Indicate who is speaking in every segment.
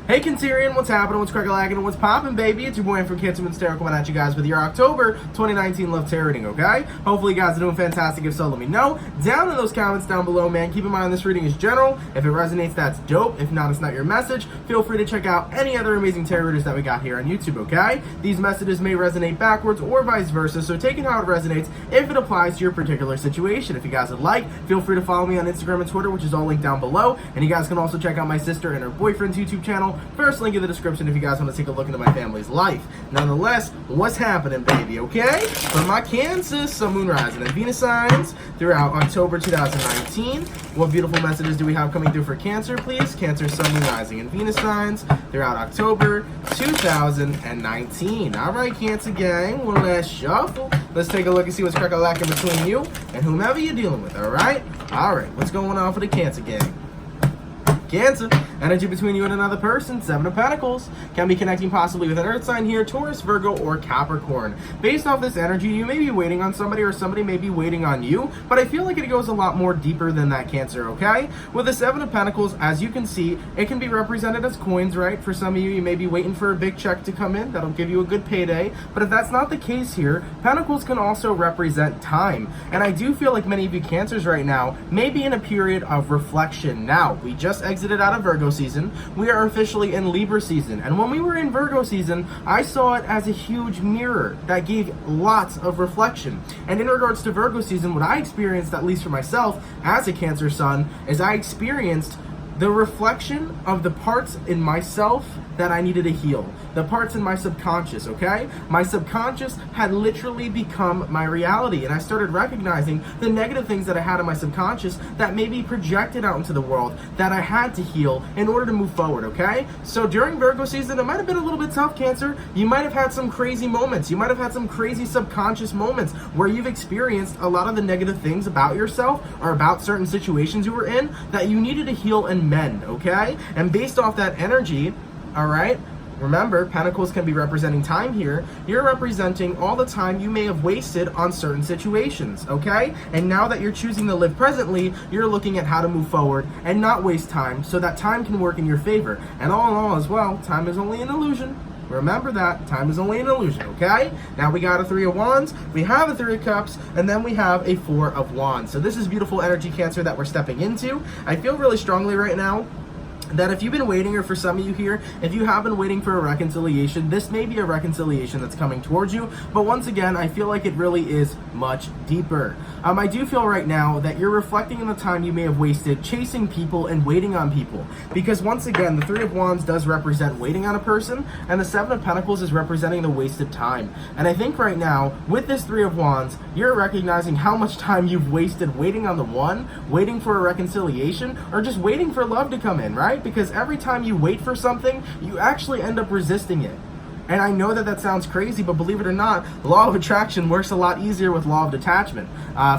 Speaker 1: Hey Cancerian, what's happening? What's crackalacking? What's poppin', baby? It's your boy from CancerMoonsTarot coming at you guys with your October 2019 love tarot reading, okay? Hopefully you guys are doing fantastic. If so, let me know down in those comments down below, man. Keep in mind this reading is general. If it resonates, that's dope. If not, it's not your message. Feel free to check out any other amazing tarot readers that we got here on YouTube, okay? These messages may resonate backwards or vice versa, so take it how it resonates if it applies to your particular situation. If you guys would like, feel free to follow me on Instagram and Twitter, which is all linked down below. And you guys can also check out my sister and her boyfriend's YouTube channel. First link in the description if you guys want to take a look into my family's life. Nonetheless, what's happening, baby, okay? For my Cancer, Sun, Moon, Rising, and Venus signs throughout October 2019, what beautiful messages do we have coming through for Cancer, please? Cancer, Sun, Moon, Rising, and Venus signs throughout October 2019. All right, Cancer gang, one last shuffle. Let's take a look and see what's crack-a-lacking between you and whomever you're dealing with, all right? All right, what's going on for the Cancer gang? Cancer, energy between you and another person, Seven of Pentacles, can be connecting possibly with an earth sign here, Taurus, Virgo, or Capricorn. Based off this energy, you may be waiting on somebody or somebody may be waiting on you, but I feel like it goes a lot more deeper than that, Cancer, okay? With the Seven of Pentacles, as you can see, it can be represented as coins, right? For some of you, you may be waiting for a big check to come in. That'll give you a good payday, but if that's not the case here, Pentacles can also represent time, and I do feel like many of you Cancers right now may be in a period of reflection. Now, we just exited out of Virgo season. We are officially in Libra season. And when we were in Virgo season, I saw it as a huge mirror that gave lots of reflection. And in regards to Virgo season, what I experienced, at least for myself as a Cancer sun, is I experienced the reflection of the parts in myself that I needed to heal. The parts in my subconscious, okay? My subconscious had literally become my reality, and I started recognizing the negative things that I had in my subconscious that may be projected out into the world that I had to heal in order to move forward, okay? So during Virgo season, it might have been a little bit tough, Cancer. You might have had some crazy moments. You might have had some crazy subconscious moments where you've experienced a lot of the negative things about yourself or about certain situations you were in that you needed to heal and mend, okay? And based off that energy, all right, remember, Pentacles can be representing time here. You're representing all the time you may have wasted on certain situations, okay? And now that you're choosing to live presently, you're looking at how to move forward and not waste time so that time can work in your favor. And all in all as well, time is only an illusion. Remember that. Time is only an illusion, okay? Now we got a Three of Wands, we have a Three of Cups, and then we have a Four of Wands. So this is beautiful energy, Cancer, that we're stepping into. I feel really strongly right now that if you've been waiting, or for some of you here, if you have been waiting for a reconciliation, this may be a reconciliation that's coming towards you. But once again, I feel like it really is much deeper. I do feel right now that you're reflecting on the time you may have wasted chasing people and waiting on people. Because once again, the Three of Wands does represent waiting on a person, and the Seven of Pentacles is representing the wasted time. And I think right now, with this Three of Wands, you're recognizing how much time you've wasted waiting on the one, waiting for a reconciliation, or just waiting for love to come in, right? Because every time you wait for something, you actually end up resisting it. And I know that that sounds crazy, but believe it or not, law of attraction works a lot easier with law of detachment.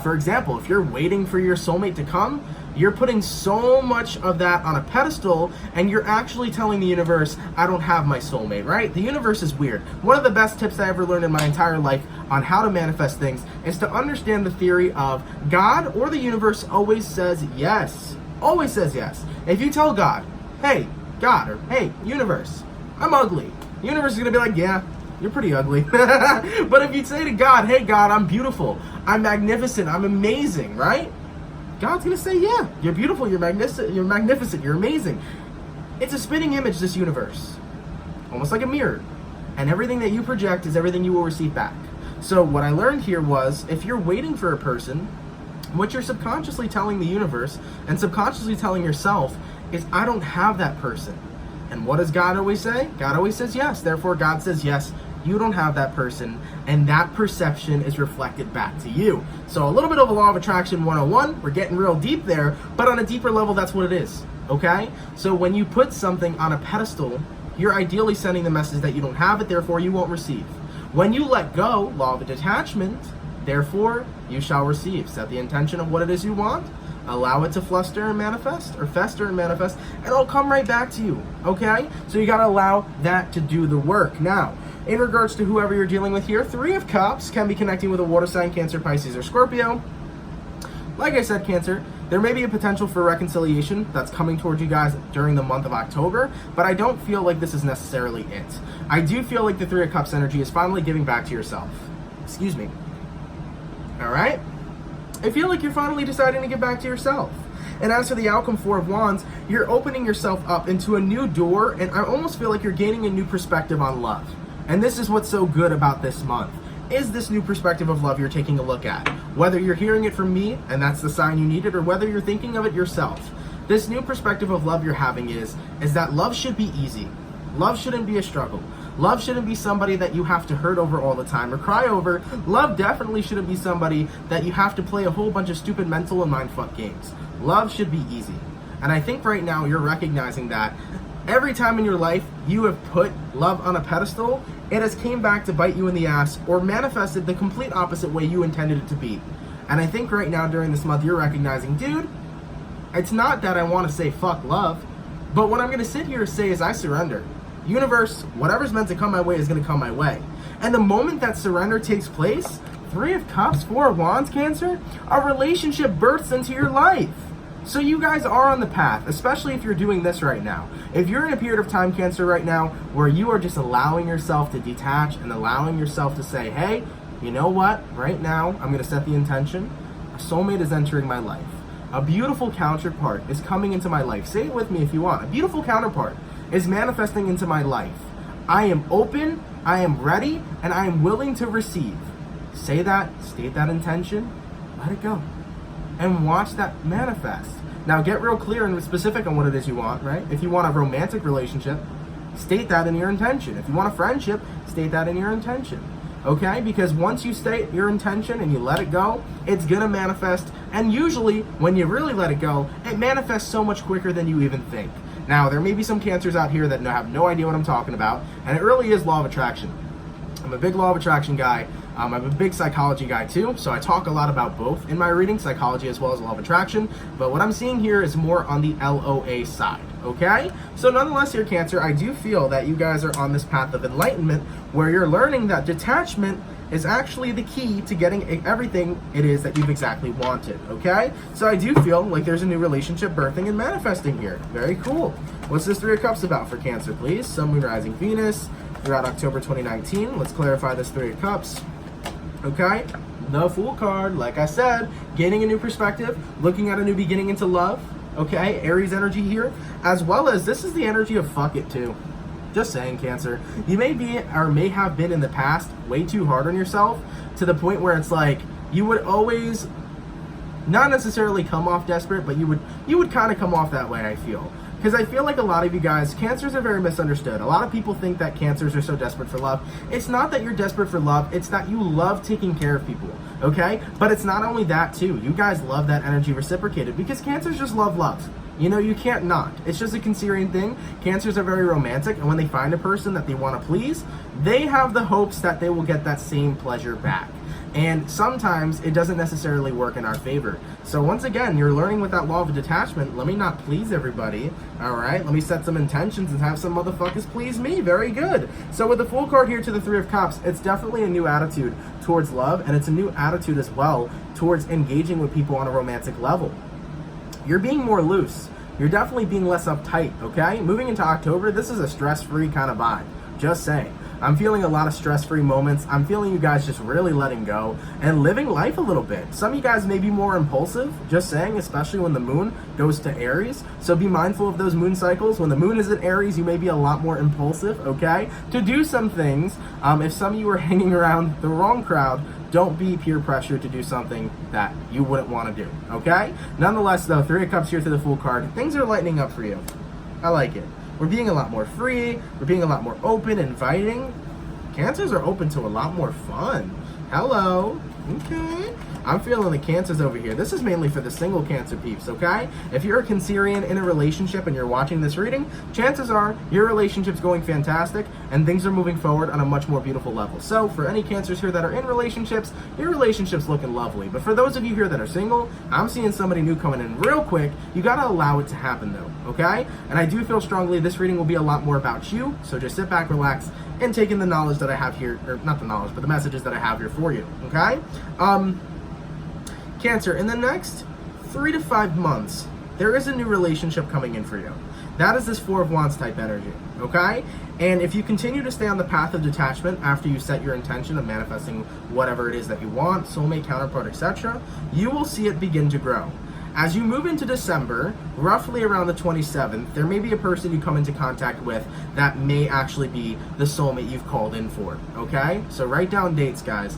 Speaker 1: For example, if you're waiting for your soulmate to come, you're putting so much of that on a pedestal, and you're actually telling the universe, I don't have my soulmate, right? The universe is weird. One of the best tips I ever learned in my entire life on how to manifest things is to understand the theory of God or the universe always says yes. Always says yes. If you tell God, hey, God, or hey, universe, I'm ugly, the universe is going to be like, yeah, you're pretty ugly. But if you say to God, hey, God, I'm beautiful, I'm magnificent, I'm amazing, right? God's going to say, yeah, you're beautiful, you're magnificent, you're amazing. It's a spinning image, this universe. Almost like a mirror. And everything that you project is everything you will receive back. So what I learned here was, if you're waiting for a person, what you're subconsciously telling the universe and subconsciously telling yourself is, I don't have that person. And what does God always say? God always says yes. Therefore, God says yes, you don't have that person, and that perception is reflected back to you. So a little bit of a law of attraction 101, we're getting real deep there, but on a deeper level, that's what it is, okay? So when you put something on a pedestal, you're ideally sending the message that you don't have it, therefore you won't receive. When you let go, law of detachment, therefore you shall receive. Set the intention of what it is you want, allow it to fluster and manifest, or fester and manifest, and it'll come right back to you, okay? So you gotta allow that to do the work. Now, in regards to whoever you're dealing with here, Three of Cups can be connecting with a water sign, Cancer, Pisces, or Scorpio. Like I said, Cancer, There may be a potential for reconciliation that's coming towards you guys during the month of October, but I don't feel like this is necessarily it. I do feel like the Three of Cups energy is finally giving back to yourself. Excuse me. All right? I feel like you're finally deciding to give back to yourself. And as for the outcome, Four of Wands, you're opening yourself up into a new door, and I almost feel like you're gaining a new perspective on love. And this is what's so good about this month, is this new perspective of love you're taking a look at. Whether you're hearing it from me, and that's the sign you needed, or whether you're thinking of it yourself. This new perspective of love you're having is that love should be easy. Love shouldn't be a struggle. Love shouldn't be somebody that you have to hurt over all the time or cry over. Love definitely shouldn't be somebody that you have to play a whole bunch of stupid mental and mindfuck games. Love should be easy. And I think right now you're recognizing that every time in your life you have put love on a pedestal, it has came back to bite you in the ass or manifested the complete opposite way you intended it to be. And I think right now during this month you're recognizing, dude, it's not that I want to say fuck love, but what I'm going to sit here and say is I surrender. Universe, whatever's meant to come my way is going to come my way. And the moment that surrender takes place, Three of Cups, Four of Wands, Cancer, a relationship births into your life. So you guys are on the path, especially if you're doing this right now. If you're in a period of time, Cancer, right now, where you are just allowing yourself to detach and allowing yourself to say, hey, you know what? Right now, I'm going to set the intention. A soulmate is entering my life. A beautiful counterpart is coming into my life. Say it with me if you want. A beautiful counterpart is manifesting into my life. I am open, I am ready, and I am willing to receive. Say that, state that intention, let it go. And watch that manifest. Now get real clear and specific on what it is you want, right? If you want a romantic relationship, state that in your intention. If you want a friendship, state that in your intention. Okay? Because once you state your intention and you let it go, it's gonna manifest. And usually, when you really let it go, it manifests so much quicker than you even think. Now, there may be some Cancers out here that have no idea what I'm talking about, and it really is law of attraction. I'm a big law of attraction guy. I'm a big psychology guy too, so I talk a lot about both in my reading, psychology as well as law of attraction, but what I'm seeing here is more on the LOA side, okay? So nonetheless here, Cancer, I do feel that you guys are on this path of enlightenment where you're learning that detachment is actually the key to getting everything it is that you've exactly wanted, okay? So I do feel like there's a new relationship birthing and manifesting here. Very cool. What's this Three of Cups about for Cancer, please? Sun, Moon, Rising, Venus, throughout October 2019. Let's clarify this Three of Cups. Okay, the Fool card, like I said, gaining a new perspective, looking at a new beginning into love, okay, Aries energy here, as well as this is the energy of fuck it too. Just saying, Cancer. You may be, or may have been in the past, way too hard on yourself, to the point where it's like, you would always, not necessarily come off desperate, but you would kind of come off that way, I feel. Because I feel like a lot of you guys, Cancers are very misunderstood. A lot of people think that Cancers are so desperate for love. It's not that you're desperate for love, it's that you love taking care of people, okay? But it's not only that too. You guys love that energy reciprocated because Cancers just love love. You know, you can't not. It's just a Cancerian thing. Cancers are very romantic, and when they find a person that they want to please, they have the hopes that they will get that same pleasure back. And sometimes it doesn't necessarily work in our favor. So once again, you're learning with that law of detachment, let me not please everybody, all right? Let me set some intentions and have some motherfuckers please me. Very good. So with the Fool card here to the Three of Cups, it's definitely a new attitude towards love, and it's a new attitude as well towards engaging with people on a romantic level. You're being more loose. You're definitely being less uptight, okay? Moving into October, this is a stress-free kind of vibe. Just saying. I'm feeling a lot of stress-free moments. I'm feeling you guys just really letting go and living life a little bit. Some of you guys may be more impulsive, just saying, especially when the moon goes to Aries. So be mindful of those moon cycles. When the moon is at Aries, you may be a lot more impulsive, okay? To do some things. If some of you are hanging around the wrong crowd, don't be peer pressured to do something that you wouldn't want to do, okay? Nonetheless, though, Three of Cups here to the Fool card. Things are lightening up for you. I like it. We're being a lot more free. We're being a lot more open, inviting. Cancers are open to a lot more fun. Hello. Okay. I'm feeling the Cancers over here. This is mainly for the single Cancer peeps, okay? If you're a Cancerian in a relationship and you're watching this reading, chances are your relationship's going fantastic and things are moving forward on a much more beautiful level. So for any Cancers here that are in relationships, your relationship's looking lovely. But for those of you here that are single, I'm seeing somebody new coming in real quick. You gotta allow it to happen though, okay? And I do feel strongly this reading will be a lot more about you, so just sit back, relax, and take in the knowledge that I have here, or not the knowledge, but the messages that I have here for you, okay? Cancer, in the next 3 to 5 months, there is a new relationship coming in for you. That is this Four of Wands type energy, okay? And if you continue to stay on the path of detachment after you set your intention of manifesting whatever it is that you want, soulmate, counterpart, etc., you will see it begin to grow. As you move into December, roughly around the 27th, there may be a person you come into contact with that may actually be the soulmate you've called in for, okay? So write down dates, guys,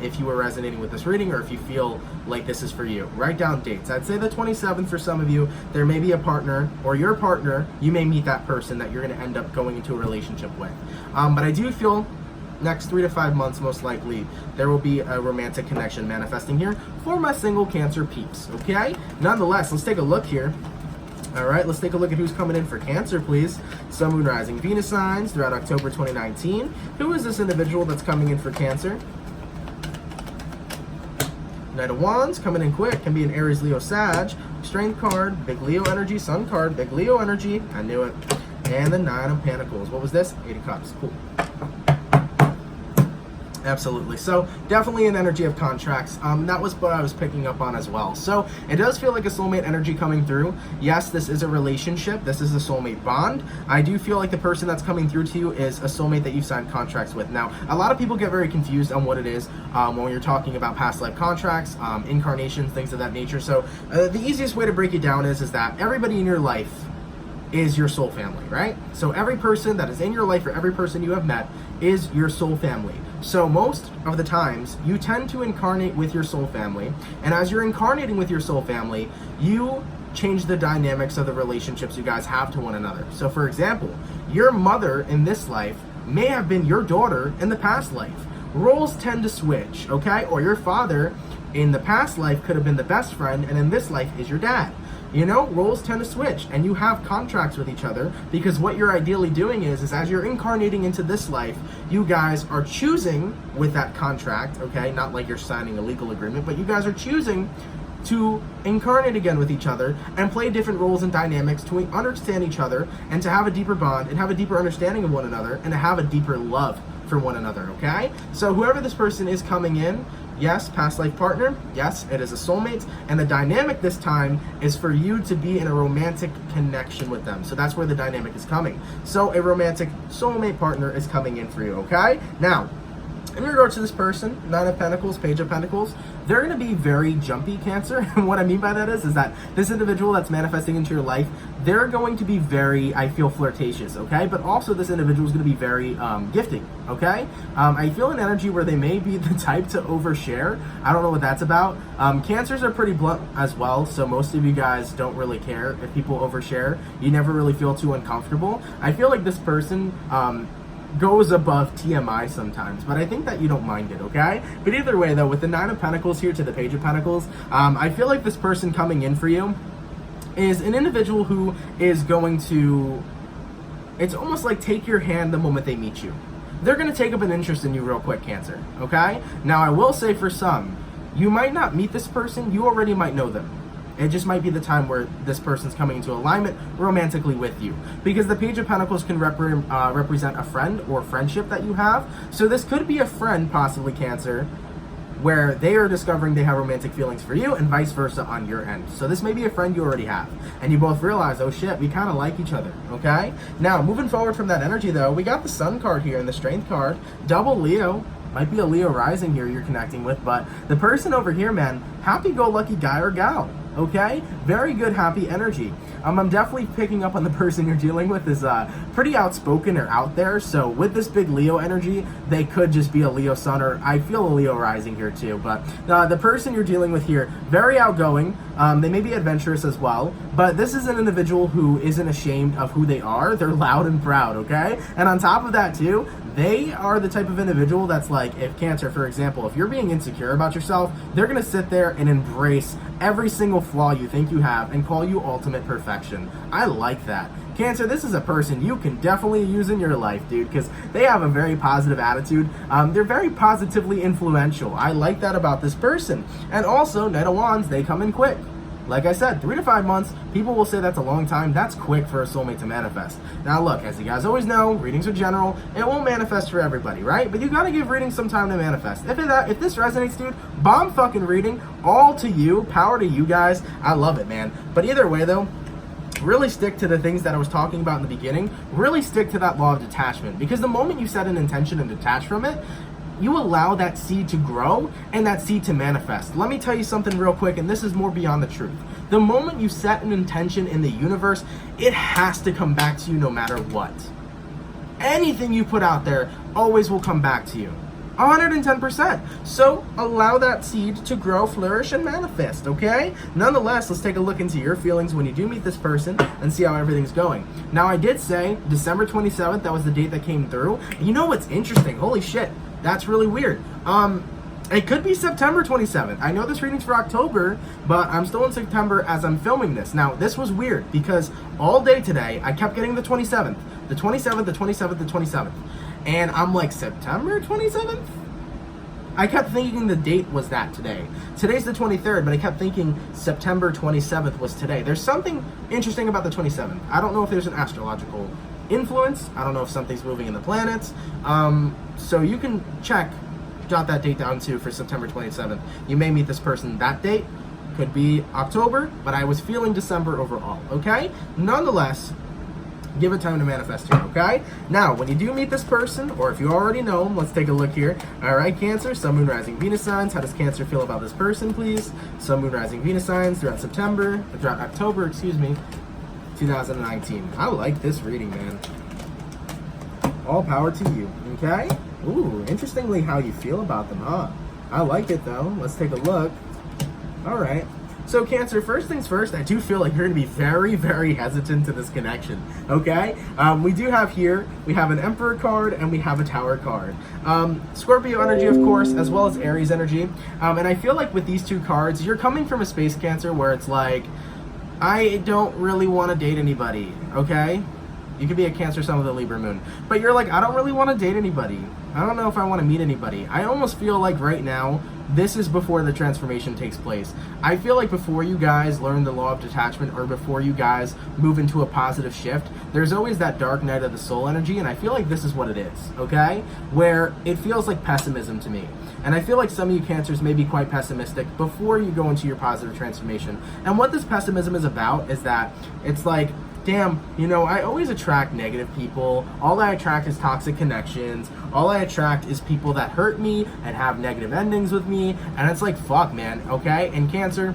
Speaker 1: if you are resonating with this reading or if you feel like this is for you. Write down dates. I'd say the 27th for some of you. There may be a partner, or your partner, you may meet that person that you're going to end up going into a relationship with. But I do feel next 3 to 5 months, most likely, there will be a romantic connection manifesting here for my single Cancer peeps, okay? Nonetheless, let's take a look here. All right, let's take a look at who's coming in for Cancer, please. Sun, Moon, Rising, Venus signs throughout October 2019. Who is this individual that's coming in for Cancer? Knight of Wands, coming in quick, can be an Aries, Leo, Sag. Strength card, big Leo energy. Sun card, big Leo energy. I knew it. And the Nine of Pentacles. What was this? 8 of Cups. Cool. Absolutely. So definitely an energy of contracts. That was what I was picking up on as well. So it does feel like a soulmate energy coming through. Yes, this is a relationship. This is a soulmate bond. I do feel like the person that's coming through to you is a soulmate that you've signed contracts with. Now, a lot of people get very confused on what it is when you're talking about past life contracts, incarnations, things of that nature. So the easiest way to break it down is that everybody in your life is your soul family, right? So every person that is in your life or every person you have met is your soul family. So most of the times you tend to incarnate with your soul family, and as you're incarnating with your soul family, you change the dynamics of the relationships you guys have to one another. So for example, your mother in this life may have been your daughter in the past life. Roles tend to switch, okay? Or your father in the past life could have been the best friend, and in this life is your dad. You know, roles tend to switch, and you have contracts with each other, because what you're ideally doing is as you're incarnating into this life, you guys are choosing with that contract, okay? Not like you're signing a legal agreement, but you guys are choosing to incarnate again with each other and play different roles and dynamics to understand each other and to have a deeper bond and have a deeper understanding of one another and to have a deeper love for one another, okay? So whoever this person is coming in, yes, past life partner, yes, it is a soulmate, and the dynamic this time is for you to be in a romantic connection with them. So that's where the dynamic is coming. So a romantic soulmate partner is coming in for you, okay? Now, in regards to this person, Nine of Pentacles, Page of Pentacles, they're going to be very jumpy, Cancer. And what I mean by that is that this individual that's manifesting into your life, they're going to be very, I feel, flirtatious, okay? But also this individual is going to be very gifting, okay? I feel an energy where they may be the type to overshare. I don't know what that's about. Cancers are pretty blunt as well, so most of you guys don't really care if people overshare. You never really feel too uncomfortable. I feel like this person goes above TMI sometimes, but I think that you don't mind it, okay? But either way, though, with the Nine of Pentacles here to the Page of Pentacles, I feel like this person coming in for you is an individual who is going to, it's almost like take your hand the moment they meet you. They're going to take up an interest in you real quick, Cancer, okay? Now, I will say for some, you might not meet this person, you already might know them. It just might be the time where this person's coming into alignment romantically with you. Because the Page of Pentacles can represent a friend or friendship that you have. So this could be a friend, possibly, Cancer, where they are discovering they have romantic feelings for you and vice versa on your end. So this may be a friend you already have. And you both realize, oh shit, we kind of like each other, okay? Now, moving forward from that energy, though, we got the Sun card here and the Strength card. Double Leo. Might be a Leo rising here you're connecting with, but the person over here, man, happy-go-lucky guy or gal. Okay? Very good, happy energy. I'm definitely picking up on the person you're dealing with is pretty outspoken or out there. So with this big Leo energy, they could just be a Leo sun, or I feel a Leo rising here too. But the person you're dealing with here, very outgoing. They may be adventurous as well, but this is an individual who isn't ashamed of who they are. They're loud and proud, okay? And on top of that too, they are the type of individual that's like, if Cancer, for example, if you're being insecure about yourself, they're going to sit there and embrace every single flaw you think you have and call you ultimate perfection. I like that. Cancer, this is a person you can definitely use in your life, dude, because they have a very positive attitude. They're very positively influential. I like that about this person. And also, Knight of Wands, they come in quick. like I said, 3 to 5 months, people will say that's a long time. That's quick for a soulmate to manifest. Now look, as you guys always know, readings are general. It won't manifest for everybody, right? But you gotta give readings some time to manifest. If this resonates, dude, bomb fucking reading, all to you, power to you guys. I love it, man. But either way though, really stick to the things that I was talking about in the beginning. Really stick to that law of detachment, because the moment you set an intention and detach from it, you allow that seed to grow and that seed to manifest. Let me tell you something real quick, and this is more beyond the truth. The moment you set an intention in the universe, it has to come back to you no matter what. Anything you put out there always will come back to you. 110%. So allow that seed to grow, flourish, and manifest, okay? Nonetheless, let's take a look into your feelings when you do meet this person and see how everything's going. Now, I did say December 27th, that was the date that came through. You know what's interesting? Holy shit, that's really weird. It could be September 27th. I know this reading's for October, but I'm still in September as I'm filming this. Now, this was weird because all day today, I kept getting the 27th, the 27th, the 27th, the 27th. And I'm like, September 27th? I kept thinking the date was that today. Today's the 23rd, but I kept thinking September 27th was today. There's something interesting about the 27th. I don't know if there's an astrological influence. I don't know if something's moving in the planets. So you can jot that date down too for September 27th. You may meet this person that date. Could be October, but I was feeling December overall, okay? Nonetheless, give it time to manifest here, okay? Now, when you do meet this person, or if you already know them, let's take a look here. All right, Cancer, Sun, Moon, Rising, Venus signs. How does Cancer feel about this person, please? Sun, Moon, Rising, Venus signs throughout October, 2019. I like this reading, man. All power to you, okay? Ooh, interestingly how you feel about them, huh? I like it, though. Let's take a look. All right. So Cancer, first things first, I do feel like you're going to be very, very hesitant to this connection, okay? We do have here, we have an Emperor card and we have a Tower card. Scorpio energy, of course, as well as Aries energy. And I feel like with these two cards, you're coming from a space, Cancer, where it's like, I don't really want to date anybody, okay? You could be a Cancer Sun with a Libra Moon. But you're like, I don't really want to date anybody. I don't know if I want to meet anybody. I almost feel like right now, this is before the transformation takes place. I feel like before you guys learn the law of detachment, or before you guys move into a positive shift, there's always that dark night of the soul energy, and I feel like this is what it is, okay? Where it feels like pessimism to me. And I feel like some of you Cancers may be quite pessimistic before you go into your positive transformation. And what this pessimism is about is that it's like, damn, you know, I always attract negative people. All I attract is toxic connections. All I attract is people that hurt me and have negative endings with me. And it's like, fuck, man, okay? And Cancer,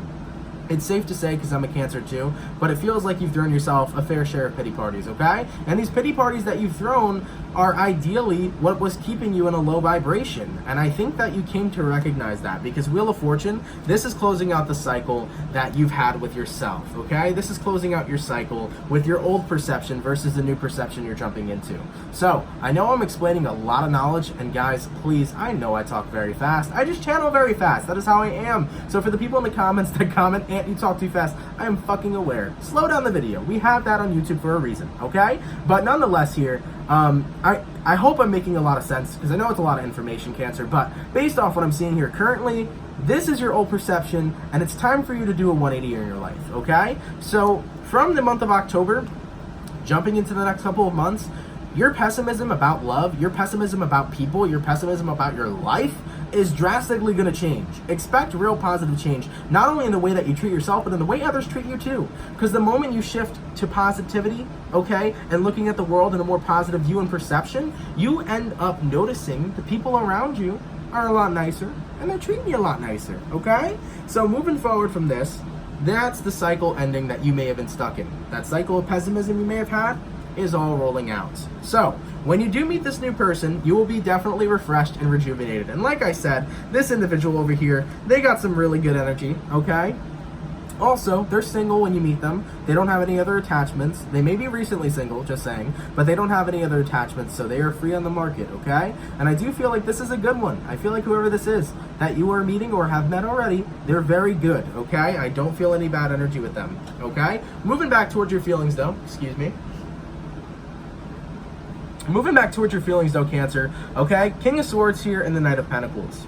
Speaker 1: it's safe to say, because I'm a Cancer too, but it feels like you've thrown yourself a fair share of pity parties, okay? And these pity parties that you've thrown are ideally what was keeping you in a low vibration. And I think that you came to recognize that, because Wheel of Fortune, this is closing out the cycle that you've had with yourself, okay? This is closing out your cycle with your old perception versus the new perception you're jumping into. So, I know I'm explaining a lot of knowledge, and guys, please, I know I talk very fast. I just channel very fast. That is how I am. So for the people in the comments that comment, Ant, you talk too fast, I am fucking aware. Slow down the video. We have that on YouTube for a reason, okay? But nonetheless here, I hope I'm making a lot of sense, because I know it's a lot of information, Cancer, but based off what I'm seeing here currently, this is your old perception, and it's time for you to do a 180 in your life, okay? So from the month of October, jumping into the next couple of months, your pessimism about love, your pessimism about people, your pessimism about your life is drastically going to change. Expect real positive change, not only in the way that you treat yourself, but in the way others treat you too. Because the moment you shift to positivity, okay, and looking at the world in a more positive view and perception, you end up noticing the people around you are a lot nicer, and they're treating you a lot nicer, okay? So moving forward from this, that's the cycle ending that you may have been stuck in. That cycle of pessimism you may have had is all rolling out. So when you do meet this new person, you will be definitely refreshed and rejuvenated. And like I said, this individual over here, they got some really good energy, okay? Also, they're single when you meet them. They don't have any other attachments. They may be recently single, just saying, but they don't have any other attachments, so they are free on the market, okay? And I do feel like this is a good one. I feel like whoever this is that you are meeting or have met already, they're very good, okay? I don't feel any bad energy with them, okay? Moving back towards your feelings, though, excuse me. Moving back towards your feelings, though, Cancer, okay? King of Swords here and the Knight of Pentacles.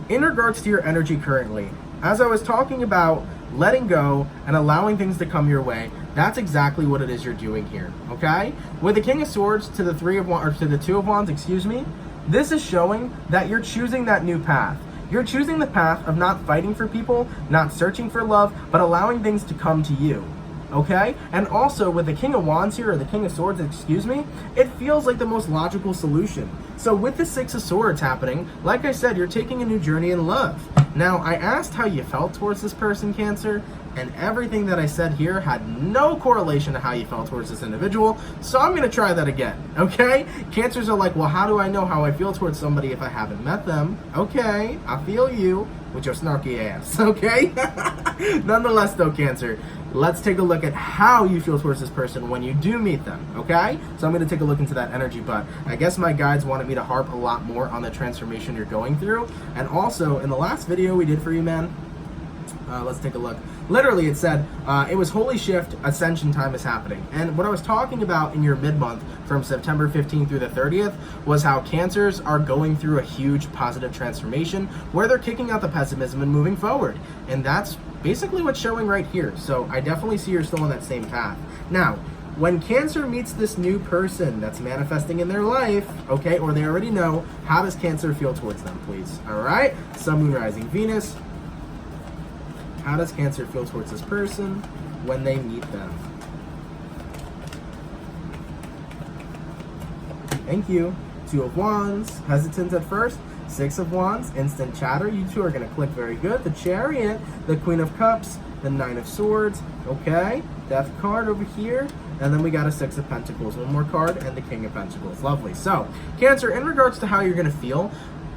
Speaker 1: In regards to your energy currently, as I was talking about letting go and allowing things to come your way, that's exactly what it is you're doing here, okay? With the King of Swords to the Two of Wands, excuse me, this is showing that you're choosing that new path. You're choosing the path of not fighting for people, not searching for love, but allowing things to come to you. Okay? And also with the King of Wands here, or the King of Swords, excuse me, it feels like the most logical solution. So with the Six of Swords happening, like I said, you're taking a new journey in love. Now, I asked how you felt towards this person, Cancer, and everything that I said here had no correlation to how you felt towards this individual, so I'm going to try that again, okay? Cancers are like, well, how do I know how I feel towards somebody if I haven't met them? Okay, I feel you with your snarky ass, okay? Nonetheless, though, Cancer, let's take a look at how you feel towards this person when you do meet them, okay? So I'm going to take a look into that energy, but I guess my guides wanted me to harp a lot more on the transformation you're going through. And also, in the last video we did for you, man, let's take a look. Literally, it said, it was Holy Shift, Ascension time is happening. And what I was talking about in your mid-month from September 15th through the 30th was how Cancers are going through a huge positive transformation where they're kicking out the pessimism and moving forward. And that's basically what's showing right here. So I definitely see you're still on that same path. Now, when Cancer meets this new person that's manifesting in their life, okay, or they already know, how does Cancer feel towards them, please? All right? Sun, Moon, Rising, Venus. How does Cancer feel towards this person when they meet them? Thank you. Two of Wands, hesitant at first. Six of Wands, instant chatter. You two are going to click very good. The Chariot, the Queen of Cups, the Nine of Swords. Okay, Death card over here. And then we got a Six of Pentacles. One more card, and the King of Pentacles. Lovely. So, Cancer, in regards to how you're going to feel,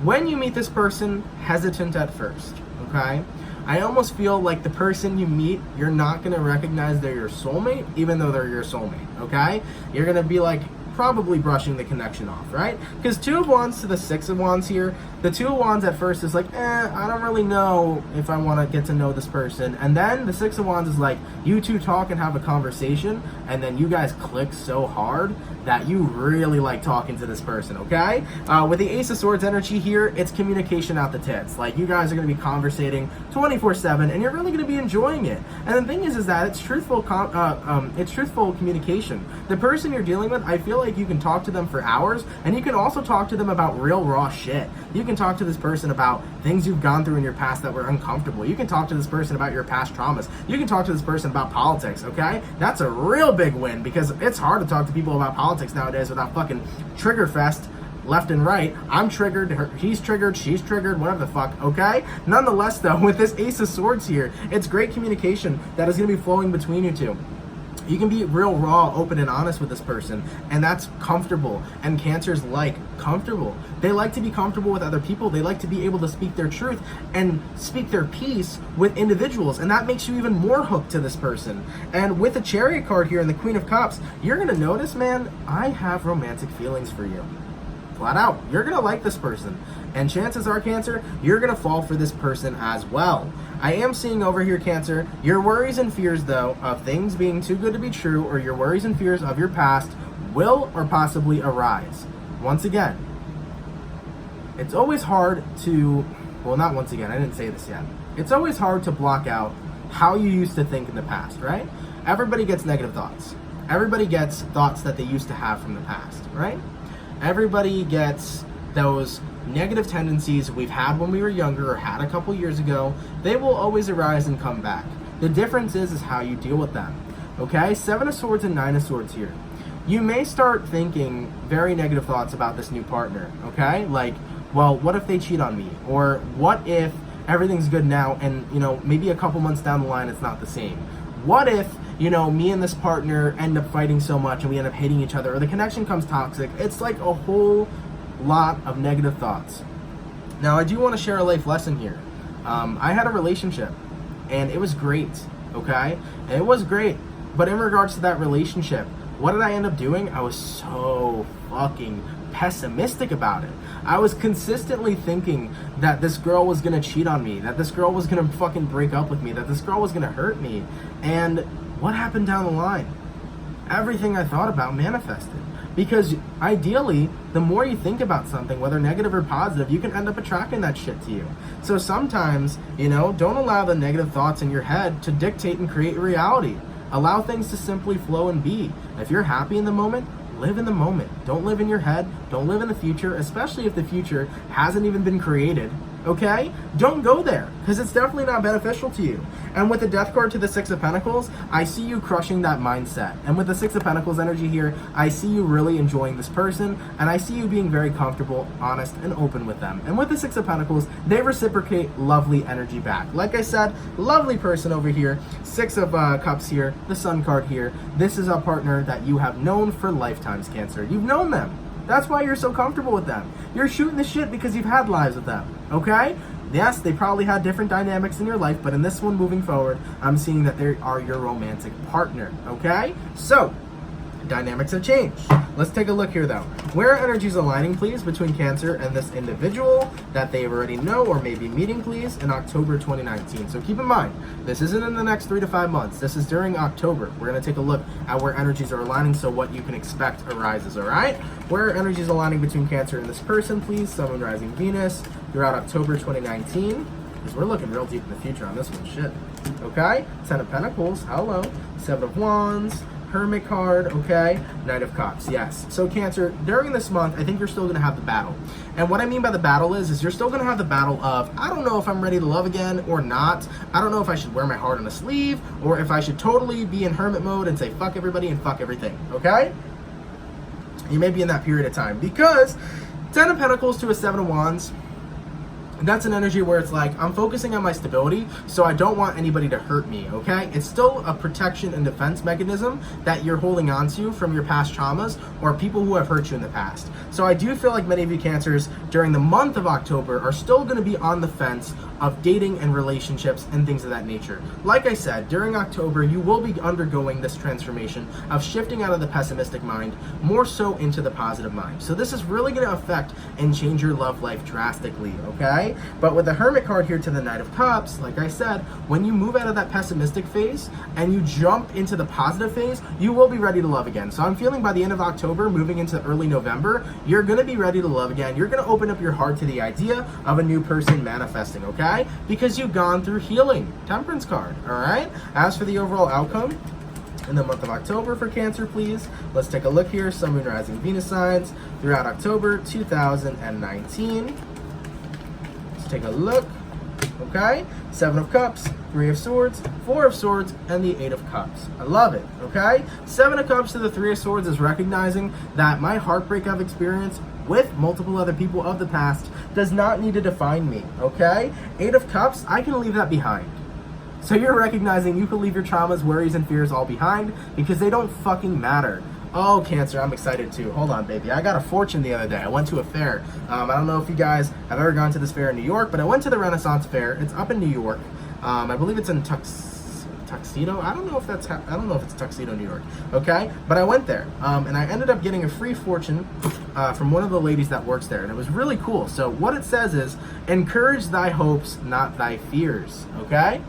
Speaker 1: when you meet this person, hesitant at first. Okay? I almost feel like the person you meet, you're not going to recognize they're your soulmate, even though they're your soulmate, okay? You're going to be like, probably brushing the connection off, right? Because Two of Wands to the Six of Wands here, the Two of Wands at first is like, I don't really know if I want to get to know this person. And then the Six of Wands is like, you two talk and have a conversation, and then you guys click so hard that you really like talking to this person, okay? With the Ace of Swords energy here, it's communication out the tits. Like, you guys are going to be conversating 24/7, and you're really going to be enjoying it. And the thing is that it's truthful communication. The person you're dealing with, I feel like you can talk to them for hours, and you can also talk to them about real raw shit. You can talk to this person about things you've gone through in your past that were uncomfortable. You can talk to this person about your past traumas. You can talk to this person about politics, okay? That's a real big win, because it's hard to talk to people about politics nowadays without fucking trigger fest left and right. I'm triggered, he's triggered, she's triggered, whatever the fuck, okay? Nonetheless, though, with this Ace of Swords here, it's great communication that is going to be flowing between you two. You can be real raw, open, and honest with this person, and that's comfortable. And Cancers like comfortable. They like to be comfortable with other people. They like to be able to speak their truth and speak their piece with individuals, and that makes you even more hooked to this person. And with the Chariot card here and the Queen of Cups, you're going to notice, man, I have romantic feelings for you. Flat out. You're going to like this person. And chances are, Cancer, you're going to fall for this person as well. I am seeing over here, Cancer, your worries and fears, though, of things being too good to be true, or your worries and fears of your past will or possibly arise. Once again, it's always hard to, well, not once again, I didn't say this yet. It's always hard to block out how you used to think in the past, right? Everybody gets negative thoughts. Everybody gets thoughts that they used to have from the past, right? Everybody gets those negative tendencies we've had when we were younger or had a couple years ago. They will always arise and come back. The difference is how you deal with them. Okay? Seven of Swords and Nine of Swords here. You may start thinking very negative thoughts about this new partner. Okay? Like, well, what if they cheat on me? Or what if everything's good now and, you know, maybe a couple months down the line it's not the same? What if, you know, me and this partner end up fighting so much and we end up hating each other, or the connection comes toxic? It's like a whole lot of negative thoughts. Now, I do want to share a life lesson here. I had a relationship, and it was great, okay? And it was great, but in regards to that relationship, what did I end up doing? I was so fucking pessimistic about it. I was consistently thinking that this girl was gonna cheat on me, that this girl was gonna fucking break up with me, that this girl was gonna hurt me. And what happened down the line? everything I thought about manifested. Because ideally, the more you think about something, whether negative or positive, you can end up attracting that shit to you. So sometimes, you know, don't allow the negative thoughts in your head to dictate and create reality. Allow things to simply flow and be. If you're happy in the moment, live in the moment. Don't live in your head. Don't live in the future, especially if the future hasn't even been created. Okay? Don't go there, because it's definitely not beneficial to you. And with the Death card to the Six of Pentacles, I see you crushing that mindset. And with the Six of Pentacles energy here, I see you really enjoying this person, and I see you being very comfortable, honest, and open with them. And with the Six of Pentacles, they reciprocate lovely energy back. Like I said, lovely person over here. Six of Cups here, the Sun card here. This is a partner that you have known for lifetimes, Cancer. You've known them. That's why you're so comfortable with them. You're shooting the shit because you've had lives with them, okay? Yes, they probably had different dynamics in your life, but in this one moving forward, I'm seeing that they are your romantic partner, okay? So, dynamics have changed. Let's take a look here though. Where are energies aligning, please, between Cancer and this individual that they already know or may be meeting, please, in October 2019. So keep in mind, this isn't in the next 3 to 5 months. This is during October. We're going to take a look at where energies are aligning, so what you can expect arises, all right? Where are energies aligning between Cancer and this person, please? Sun, Moon, Rising, Venus throughout October 2019. Because we're looking real deep in the future on this one, shit. Okay? Ten of Pentacles, hello. Seven of Wands. Hermit card, okay? Knight of Cups, yes. So Cancer, during this month, I think you're still going to have the battle. And what I mean by the battle is you're still going to have the battle of, I don't know if I'm ready to love again or not. I don't know if I should wear my heart on a sleeve, or if I should totally be in hermit mode and say fuck everybody and fuck everything, okay? You may be in that period of time. Because Ten of Pentacles to a Seven of Wands, that's an energy where it's like, I'm focusing on my stability, so I don't want anybody to hurt me, okay? It's still a protection and defense mechanism that you're holding on to from your past traumas or people who have hurt you in the past. So I do feel like many of you Cancers during the month of October are still going to be on the fence of dating and relationships and things of that nature. Like I said, during October, you will be undergoing this transformation of shifting out of the pessimistic mind more so into the positive mind. So this is really going to affect and change your love life drastically, okay? But with the Hermit card here to the Knight of Cups, like I said, when you move out of that pessimistic phase and you jump into the positive phase, you will be ready to love again. So I'm feeling by the end of October, moving into early November, you're going to be ready to love again. You're going to open up your heart to the idea of a new person manifesting, okay? Because you've gone through healing. Temperance card, all right? As for the overall outcome, in the month of October for Cancer, please. Let's take a look here. Sun, Moon, Rising, Venus signs throughout October 2019. Take a look, okay? Seven of Cups, Three of Swords, Four of Swords, and the Eight of Cups. I love it, okay? Seven of Cups to the Three of Swords is recognizing that my heartbreak I've experienced with multiple other people of the past does not need to define me, okay? Eight of Cups, I can leave that behind. So you're recognizing you can leave your traumas, worries, and fears all behind because they don't fucking matter. Oh, Cancer, I'm excited too. Hold on, baby. I got a fortune the other day. I went to a fair. I don't know if you guys have ever gone to this fair in New York, but I went to the Renaissance Fair. It's up in New York. I believe it's in Tuxedo. I don't know if it's Tuxedo, New York. Okay, but I went there, and I ended up getting a free fortune from one of the ladies that works there, and it was really cool. So what it says is, encourage thy hopes, not thy fears. Okay.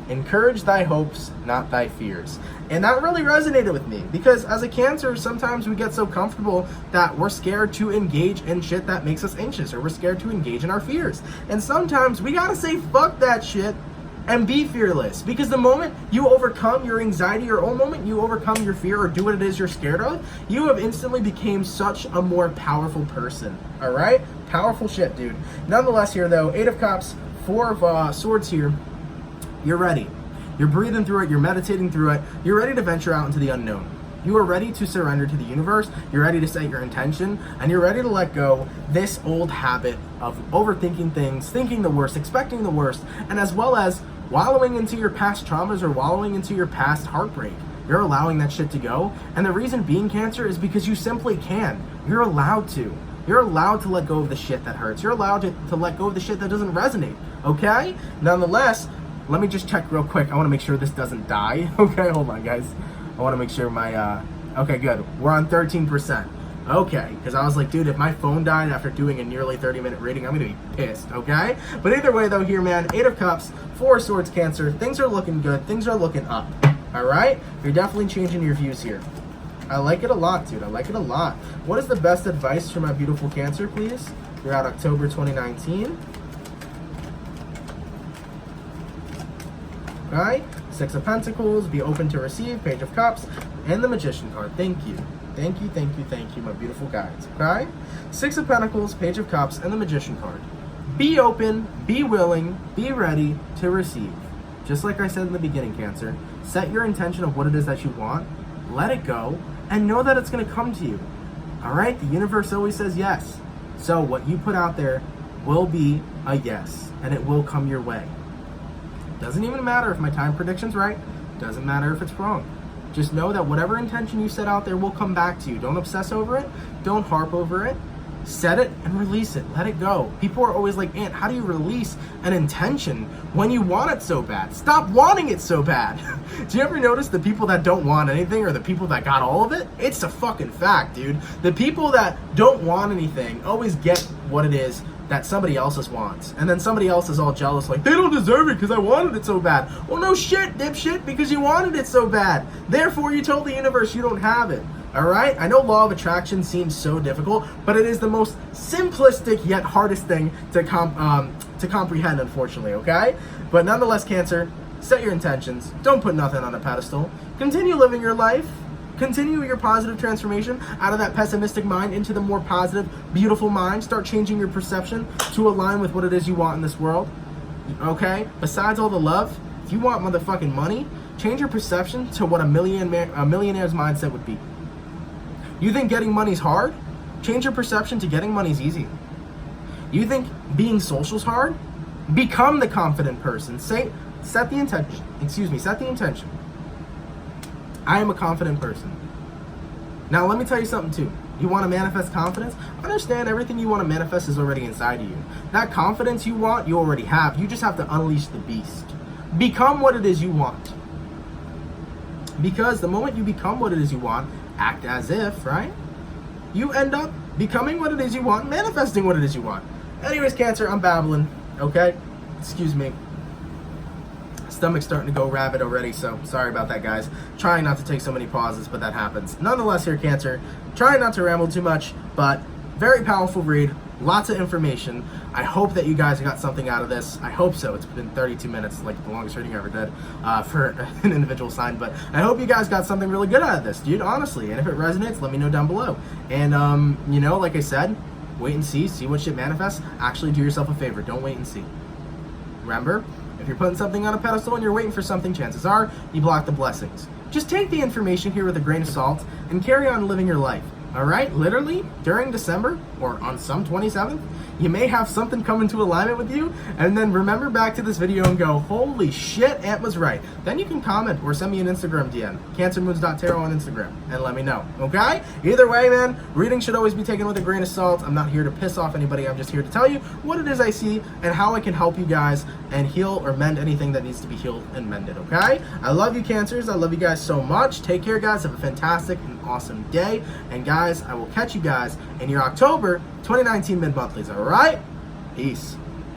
Speaker 1: Encourage thy hopes, not thy fears. And that really resonated with me because as a Cancer, sometimes we get so comfortable that we're scared to engage in shit that makes us anxious, or we're scared to engage in our fears. And sometimes we gotta say fuck that shit and be fearless, because the moment you overcome your anxiety, or the moment you overcome your fear or do what it is you're scared of, you have instantly became such a more powerful person. All right? Powerful shit, dude. Nonetheless here though, Eight of Cups, Four of Swords here. You're ready. You're breathing through it. You're meditating through it. You're ready to venture out into the unknown. You are ready to surrender to the universe. You're ready to set your intention, and you're ready to let go this old habit of overthinking things, thinking the worst, expecting the worst, and as well as wallowing into your past traumas or wallowing into your past heartbreak. You're allowing that shit to go. And the reason being, Cancer, is because you simply can. You're allowed to. You're allowed to let go of the shit that hurts. You're allowed to let go of the shit that doesn't resonate. Okay? Nonetheless, let me just check real quick. I want to make sure this doesn't die. Okay, hold on, guys. I want to make sure my, okay, good. We're on 13%. Okay, because I was like, dude, if my phone died after doing a nearly 30-minute reading, I'm going to be pissed, okay? But either way, though, here, man, Eight of Cups, Four of Swords, Cancer. Things are looking good. Things are looking up, all right? You're definitely changing your views here. I like it a lot, dude. I like it a lot. What is the best advice for my beautiful Cancer, please? Throughout October 2019. Right? Six of Pentacles, be open to receive, Page of Cups, and the Magician card. Thank you. Thank you, thank you, thank you, my beautiful guides. Okay? Six of Pentacles, Page of Cups, and the Magician card. Be open, be willing, be ready to receive. Just like I said in the beginning, Cancer, set your intention of what it is that you want, let it go, and know that it's going to come to you. All right? The universe always says yes. So what you put out there will be a yes, and it will come your way. Doesn't even matter if my time prediction's right. Doesn't matter if it's wrong. Just know that whatever intention you set out there will come back to you. Don't obsess over it. Don't harp over it. Set it and release it. Let it go. People are always like, Ant, how do you release an intention when you want it so bad? Stop wanting it so bad. Do you ever notice the people that don't want anything are the people that got all of it? It's a fucking fact, dude. The people that don't want anything always get what it is that somebody else wants. And then somebody else is all jealous, like, they don't deserve it because I wanted it so bad. Well, no shit, dipshit, because you wanted it so bad. Therefore, you told the universe you don't have it. All right? I know law of attraction seems so difficult, but it is the most simplistic yet hardest thing to comprehend, unfortunately, okay? But nonetheless, Cancer, set your intentions. Don't put nothing on a pedestal. Continue living your life. Continue your positive transformation out of that pessimistic mind into the more positive, beautiful mind. Start changing your perception to align with what it is you want in this world. Okay? Besides all the love, if you want motherfucking money, change your perception to what a millionaire's mindset would be. You think getting money's hard? Change your perception to getting money's easy. You think being social's hard? Become the confident person. Set the intention. I am a confident person. Now, let me tell you something too. You want to manifest confidence? Understand everything you want to manifest is already inside of you. That confidence you want, you already have. You just have to unleash the beast. Become what it is you want. Because the moment you become what it is you want, act as if, right? You end up becoming what it is you want, manifesting what it is you want. Anyways, Cancer, I'm babbling, okay? Excuse me. Stomach's starting to go rabid already, so sorry about that, guys. Trying not to take so many pauses, but that happens. Nonetheless, here, Cancer, trying not to ramble too much, but very powerful read, lots of information. I hope that you guys got something out of this. I hope so. It's been 32 minutes, like the longest reading I ever did for an individual sign, but I hope you guys got something really good out of this, dude, honestly. And if it resonates, let me know down below. And, you know, like I said, wait and see what shit manifests. Actually, do yourself a favor. Don't wait and see. Remember, if you're putting something on a pedestal and you're waiting for something, chances are you block the blessings. Just take the information here with a grain of salt and carry on living your life. All right? Literally, during December or on some 27th, you may have something come into alignment with you, and then remember back to this video and go, holy shit, Ant was right. Then you can comment or send me an Instagram DM, CancerMoonsTarot on Instagram, and let me know, okay? Either way, man, reading should always be taken with a grain of salt. I'm not here to piss off anybody. I'm just here to tell you what it is I see and how I can help you guys and heal or mend anything that needs to be healed and mended, okay? I love you, Cancers. I love you guys so much. Take care, guys. Have a fantastic and awesome day. And guys, I will catch you guys in your October 2019 mid-monthlies, all right? Peace.